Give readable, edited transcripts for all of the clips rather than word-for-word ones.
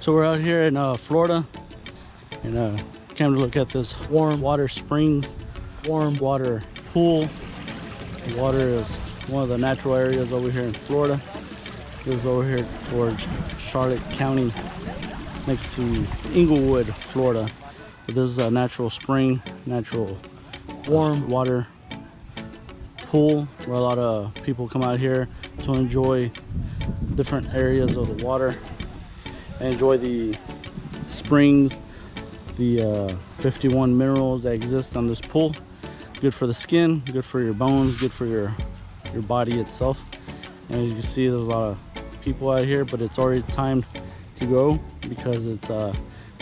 So we're out here in Florida, and came to look at this warm water springs, warm water pool. The water is one of the natural areas over here in Florida. This is over here towards Charlotte County, next to Inglewood, Florida. But this is a natural spring, natural warm water pool where a lot of people come out here to enjoy different areas of the water and enjoy the springs, the 51 minerals that exist on this pool. Good for the skin, good for your bones, good for your body itself. And as you can see, there's a lot of people out here, but it's already time to go because it's I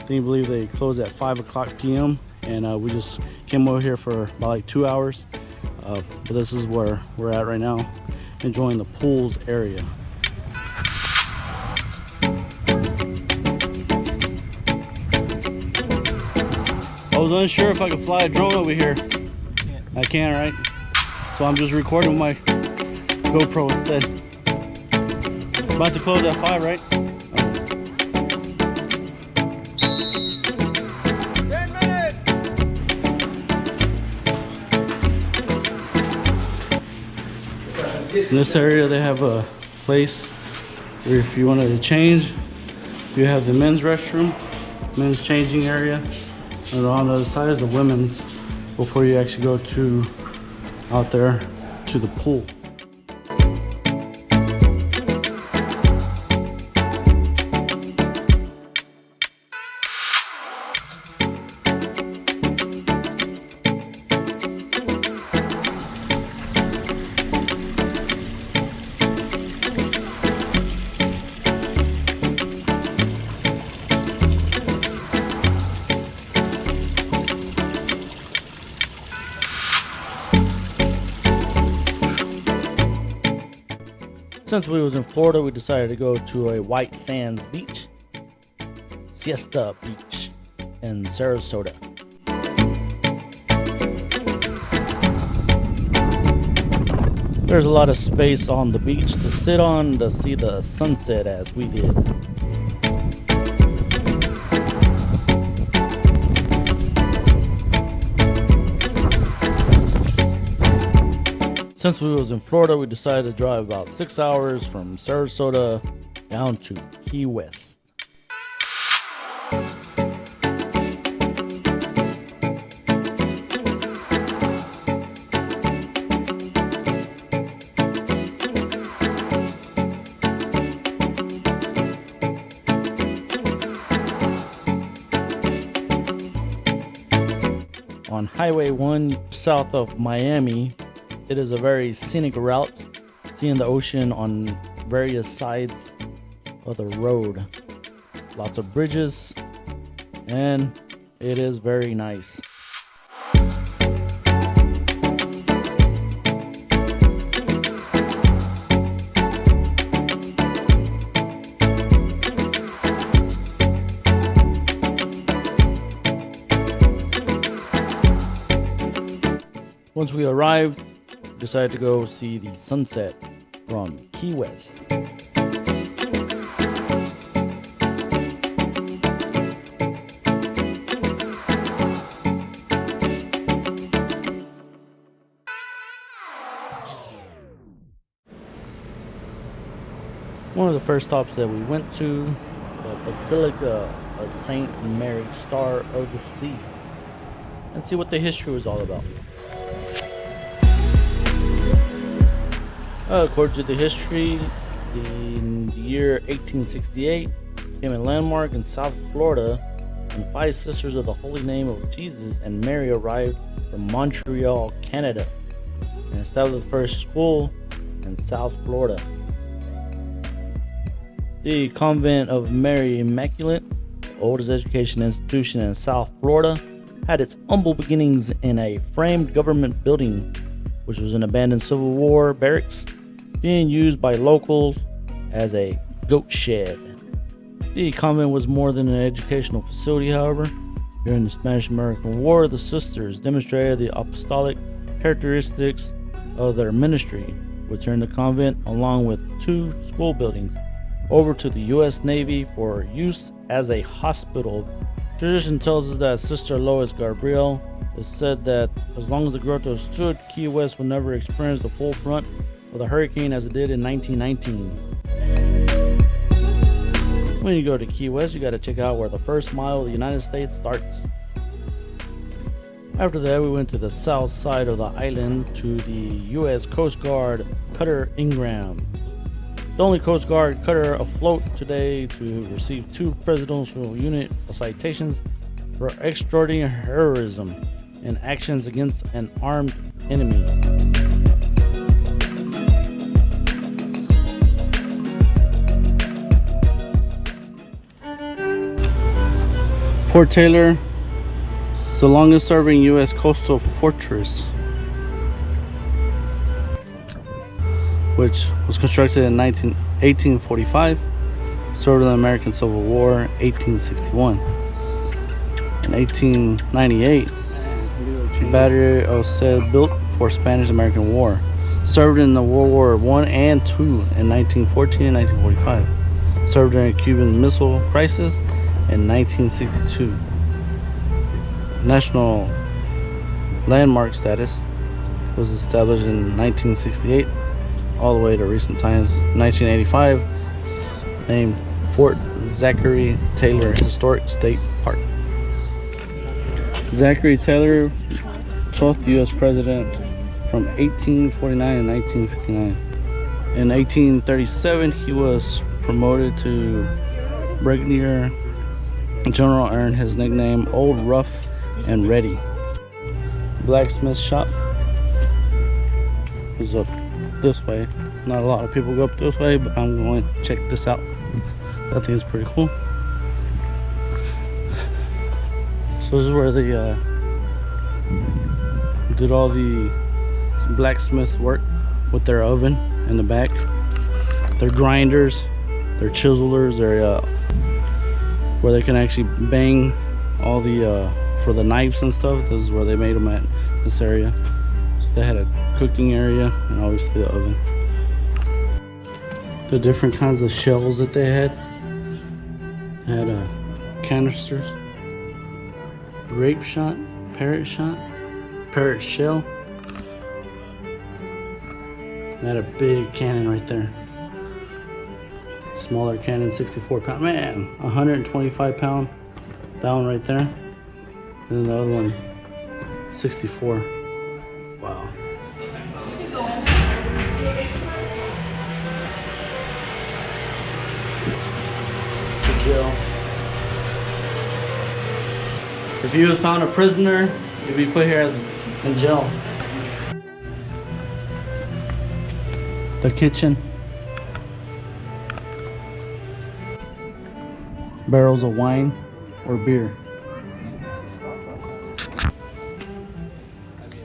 believe they close at 5 o'clock p.m. and we just came over here for about like 2 hours. But this is where we're at right now, enjoying the pools area. I was unsure if I could fly a drone over here. I can't, right? So I'm just recording with my GoPro instead. About to close at 5, right? 10 minutes! In this area they have a place where if you wanted to change, you have the men's restroom, men's changing area, and on the other side is the women's before you actually go to out there to the pool. Since we was in Florida, we decided to go to a White Sands Beach, Siesta Beach in Sarasota. There's a lot of space on the beach to sit on to see the sunset as we did. Since we was in Florida, we decided to drive about 6 hours from Sarasota down to Key West. On Highway 1 south of Miami, it is a very scenic route, seeing the ocean on various sides of the road. Lots of bridges, and it is very nice. Once we arrived, decided to go see the sunset from Key West. One of the first stops that we went to, the Basilica of St. Mary, Star of the Sea, and see what the history was all about. According to the history, in the year 1868 became a landmark in South Florida when 5 Sisters of the Holy Name of Jesus and Mary arrived from Montreal, Canada, and established the first school in South Florida. The Convent of Mary Immaculate, the oldest education institution in South Florida, had its humble beginnings in a framed government building, which was an abandoned Civil War barracks, being used by locals as a goat shed. The convent was more than an educational facility, however. During the Spanish-American War, the sisters demonstrated the apostolic characteristics of their ministry, which turned the convent, along with 2 school buildings, over to the U.S. Navy for use as a hospital. Tradition tells us that Sister Lois Gabriel has said that as long as the grotto stood, Key West will never experience the full brunt of the hurricane as it did in 1919. When you go to Key West, you got to check out where the first mile of the United States starts. After that, we went to the south side of the island to the U.S. Coast Guard cutter Ingram. The only Coast Guard cutter afloat today to receive 2 presidential unit citations for extraordinary heroism and actions against an armed enemy. Fort Taylor is the longest serving U.S. coastal fortress, which was constructed in 1845, served in the American Civil War, 1861. In 1898, Battery of said built for Spanish-American War, served in the World War I and II in 1914 and 1945, served during the Cuban Missile Crisis in 1962. National landmark status was established in 1968 all the way to recent times. 1985, named Fort Zachary Taylor Historic State Park. Zachary Taylor, 12th U.S. President from 1849 to 1959. In 1837, he was promoted to Brigadier General, earned his nickname Old Rough and Ready. Blacksmith shop is up this way. Not a lot of people go up this way, but I'm going to check this out. I think it's pretty cool. So this is where they did all the blacksmith work with their oven in the back, their grinders, their chiselers, their where they can actually bang all the for the knives and stuff. This is where they made them at, this area. So they had a cooking area and obviously the oven. The different kinds of shells that they had canisters, grape shot, parrot shell. They had a big cannon right there. Smaller cannon, 64 pound. Man, 125 pound. That one right there. And then the other one, 64. Wow. The jail. If you was found a prisoner, you'd be put here as in jail. The kitchen. Barrels of wine or beer.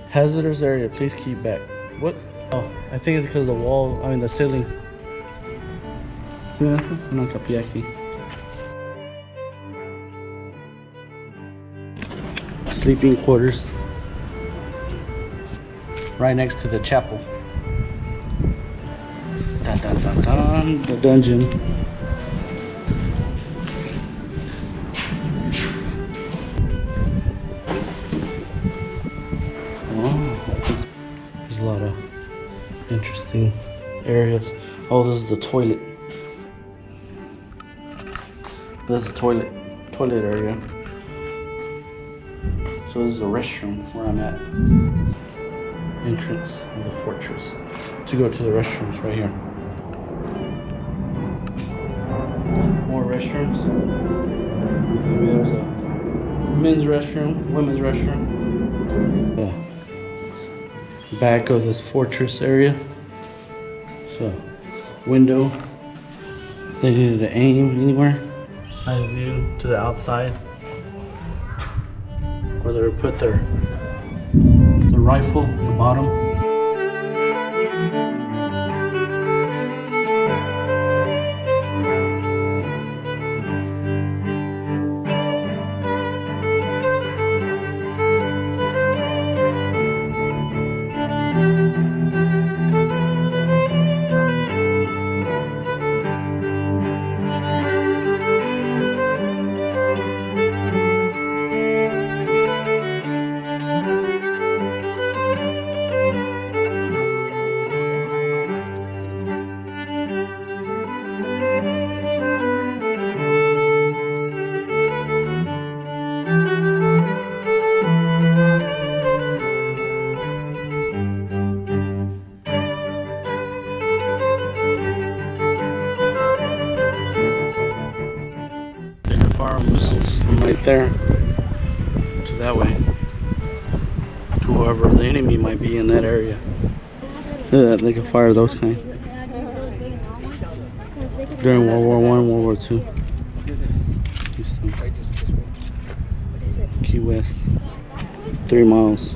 Hazardous area, please keep back. What? Oh, I think it's because the wall, the ceiling. Una capilla aquí. Sleeping quarters. Right next to the chapel. Dun, dun, dun, dun, the dungeon. There's a lot of interesting areas. Oh, this is the toilet. This is the toilet area. So this is the restroom where I'm at. Entrance of the fortress. To go to the restrooms right here. More restrooms. Maybe there's a men's restroom, women's restroom. Yeah. Back of this fortress area. So, window. They needed to aim anywhere. Nice view to the outside, where they would put the rifle at the bottom. firing missiles from right there to that way, to whoever the enemy might be in that area. Look at that, they can fire those kind during World War I, World War II. Key West, 3 miles.